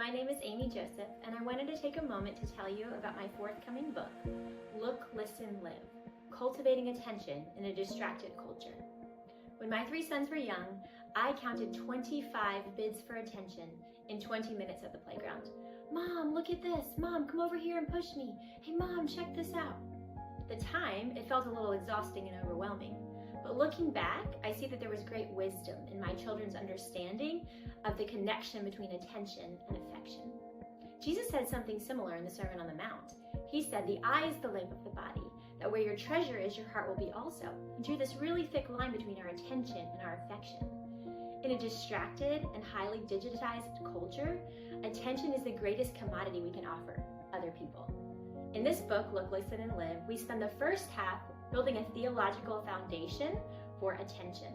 My name is Aimee Joseph, and I wanted to take a moment to tell you about my forthcoming book, Look, Listen, Live, Cultivating Attention in a Distracted Culture. When my 3 sons were young, I counted 25 bids for attention in 20 minutes at the playground. Mom, look at this. Mom, come over here and push me. Hey, Mom, check this out. At the time, it felt a little exhausting and overwhelming. But looking back, I see that there was great wisdom in my children's understanding of the connection between attention and affection. Jesus said something similar in the Sermon on the Mount. He said, the eye is the lamp of the body, that where your treasure is, your heart will be also. And drew this really thick line between our attention and our affection. In a distracted and highly digitized culture, attention is the greatest commodity we can offer other people. In this book, Look, Listen, and Live, we spend the first half building a theological foundation for attention.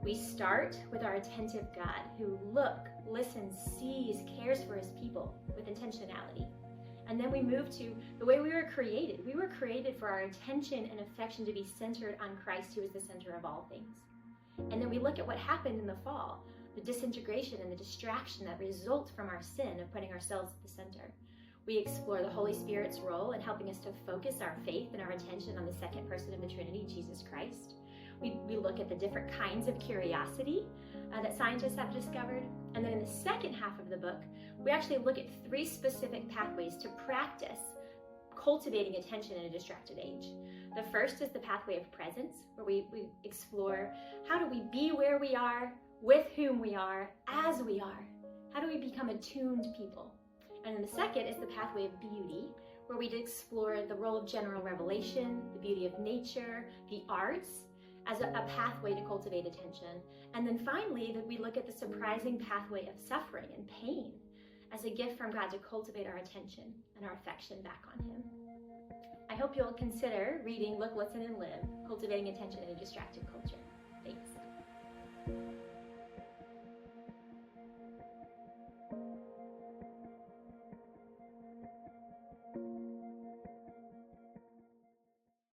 We start with our attentive God who listens, sees, cares for his people with intentionality. And then we move to the way we were created. We were created for our attention and affection to be centered on Christ, who is the center of all things. And then we look at what happened in the fall, the disintegration and the distraction that result from our sin of putting ourselves at the center. We explore the Holy Spirit's role in helping us to focus our faith and our attention on the second person of the Trinity, Jesus Christ. We look at the different kinds of curiosity that scientists have discovered. And then in the second half of the book, we actually look at 3 specific pathways to practice cultivating attention in a distracted age. The first is the pathway of presence, where we explore how do we be where we are, with whom we are, as we are. How do we become attuned people? And then the second is the pathway of beauty, where we explore the role of general revelation, the beauty of nature, the arts, as a pathway to cultivate attention. And then finally, that we look at the surprising pathway of suffering and pain as a gift from God to cultivate our attention and our affection back on him. I hope you'll consider reading Look, Listen, and Live, Cultivating Attention in a Distracted Culture.